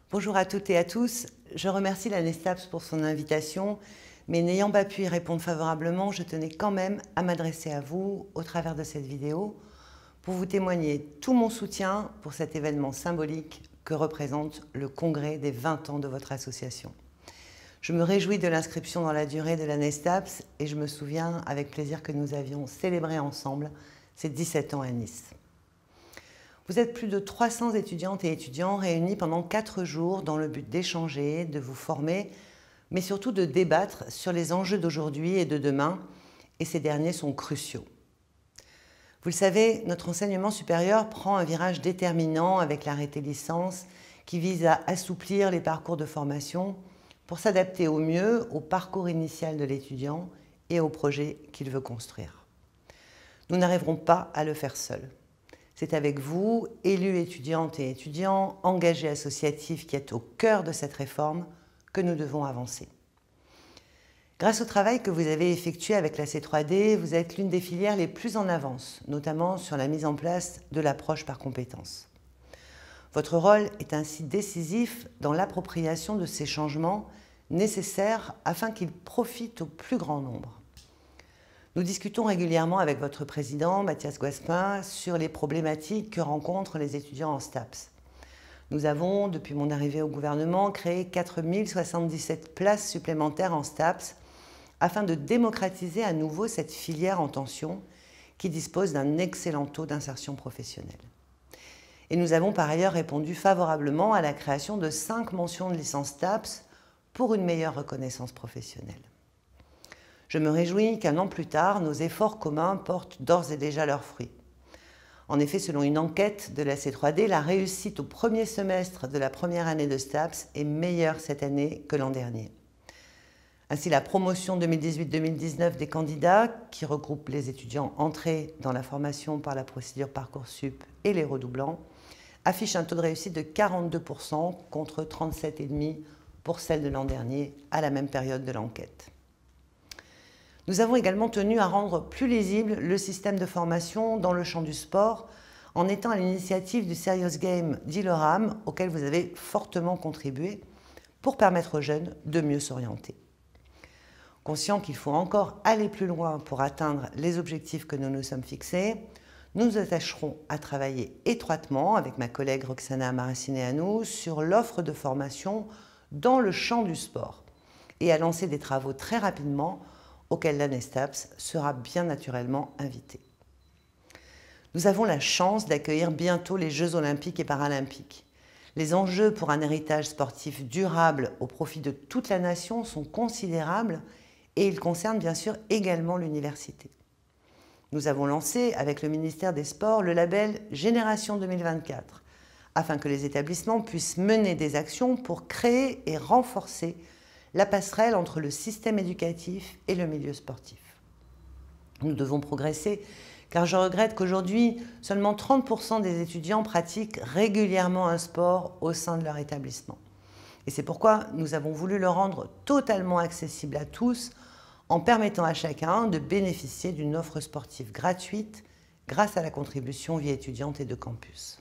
Bonjour à toutes et à tous. Je remercie la NESTAPS pour son invitation, mais n'ayant pas pu y répondre favorablement, je tenais quand même à m'adresser à vous au travers de cette vidéo pour vous témoigner tout mon soutien pour cet événement symbolique que représente le congrès des 20 ans de votre association. Je me réjouis de l'inscription dans la durée de la NESTAPS et je me souviens avec plaisir que nous avions célébré ensemble ces 17 ans à Nice. Vous êtes plus de 300 étudiantes et étudiants réunis pendant 4 jours dans le but d'échanger, de vous former, mais surtout de débattre sur les enjeux d'aujourd'hui et de demain, et ces derniers sont cruciaux. Vous le savez, notre enseignement supérieur prend un virage déterminant avec l'arrêté licence qui vise à assouplir les parcours de formation pour s'adapter au mieux au parcours initial de l'étudiant et au projet qu'il veut construire. Nous n'arriverons pas à le faire seuls. C'est avec vous, élus étudiantes et étudiants, engagés associatifs qui êtes au cœur de cette réforme, que nous devons avancer. Grâce au travail que vous avez effectué avec la C3D, vous êtes l'une des filières les plus en avance, notamment sur la mise en place de l'approche par compétences. Votre rôle est ainsi décisif dans l'appropriation de ces changements nécessaires afin qu'ils profitent au plus grand nombre. Nous discutons régulièrement avec votre président, Mathias Guaspin, sur les problématiques que rencontrent les étudiants en STAPS. Nous avons, depuis mon arrivée au gouvernement, créé 4077 places supplémentaires en STAPS afin de démocratiser à nouveau cette filière en tension qui dispose d'un excellent taux d'insertion professionnelle. Et nous avons par ailleurs répondu favorablement à la création de 5 mentions de licence STAPS pour une meilleure reconnaissance professionnelle. Je me réjouis qu'un an plus tard, nos efforts communs portent d'ores et déjà leurs fruits. En effet, selon une enquête de la C3D, la réussite au premier semestre de la première année de STAPS est meilleure cette année que l'an dernier. Ainsi, la promotion 2018-2019 des candidats, qui regroupe les étudiants entrés dans la formation par la procédure Parcoursup et les redoublants, affiche un taux de réussite de 42% contre 37,5% pour celle de l'an dernier à la même période de l'enquête. Nous avons également tenu à rendre plus lisible le système de formation dans le champ du sport en étant à l'initiative du Serious Game d'ILERAM auquel vous avez fortement contribué pour permettre aux jeunes de mieux s'orienter. Conscient qu'il faut encore aller plus loin pour atteindre les objectifs que nous nous sommes fixés, nous nous attacherons à travailler étroitement avec ma collègue Roxana Maracineanu sur l'offre de formation dans le champ du sport et à lancer des travaux très rapidement auquel la NESTAPS sera bien naturellement invitée. Nous avons la chance d'accueillir bientôt les Jeux olympiques et paralympiques. Les enjeux pour un héritage sportif durable au profit de toute la nation sont considérables et ils concernent bien sûr également l'université. Nous avons lancé avec le ministère des Sports le label Génération 2024 afin que les établissements puissent mener des actions pour créer et renforcer la passerelle entre le système éducatif et le milieu sportif. Nous devons progresser car je regrette qu'aujourd'hui, seulement 30% des étudiants pratiquent régulièrement un sport au sein de leur établissement. Et c'est pourquoi nous avons voulu le rendre totalement accessible à tous en permettant à chacun de bénéficier d'une offre sportive gratuite grâce à la contribution vie étudiante et de campus.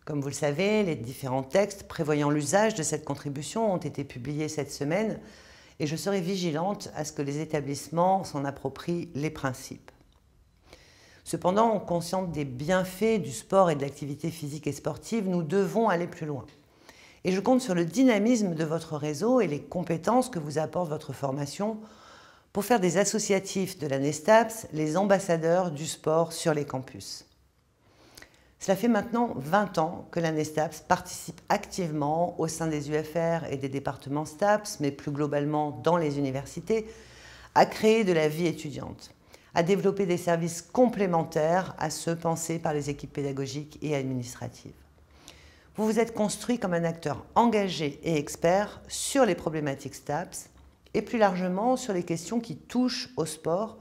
Comme vous le savez, les différents textes prévoyant l'usage de cette contribution ont été publiés cette semaine et je serai vigilante à ce que les établissements s'en approprient les principes. Cependant, consciente des bienfaits du sport et de l'activité physique et sportive, nous devons aller plus loin. Et je compte sur le dynamisme de votre réseau et les compétences que vous apporte votre formation pour faire des associatifs de la NESTAPS les ambassadeurs du sport sur les campus. Cela fait maintenant 20 ans que la NESTAPS participe activement au sein des UFR et des départements STAPS, mais plus globalement dans les universités, à créer de la vie étudiante, à développer des services complémentaires à ceux pensés par les équipes pédagogiques et administratives. Vous vous êtes construit comme un acteur engagé et expert sur les problématiques STAPS et plus largement sur les questions qui touchent au sport,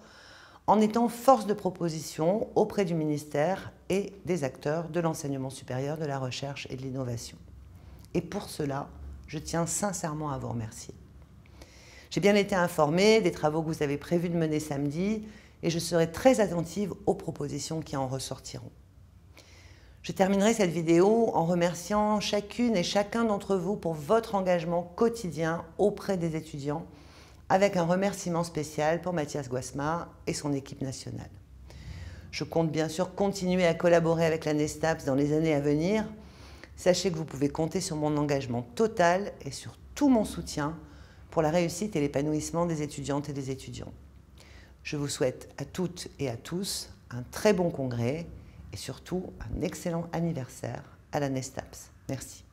en étant force de proposition auprès du ministère et des acteurs de l'enseignement supérieur, de la recherche et de l'innovation. Et pour cela, je tiens sincèrement à vous remercier. J'ai bien été informée des travaux que vous avez prévu de mener samedi et je serai très attentive aux propositions qui en ressortiront. Je terminerai cette vidéo en remerciant chacune et chacun d'entre vous pour votre engagement quotidien auprès des étudiants, avec un remerciement spécial pour Mathias Guasma et son équipe nationale. Je compte bien sûr continuer à collaborer avec la NESTAPS dans les années à venir. Sachez que vous pouvez compter sur mon engagement total et sur tout mon soutien pour la réussite et l'épanouissement des étudiantes et des étudiants. Je vous souhaite à toutes et à tous un très bon congrès et surtout un excellent anniversaire à la NESTAPS. Merci.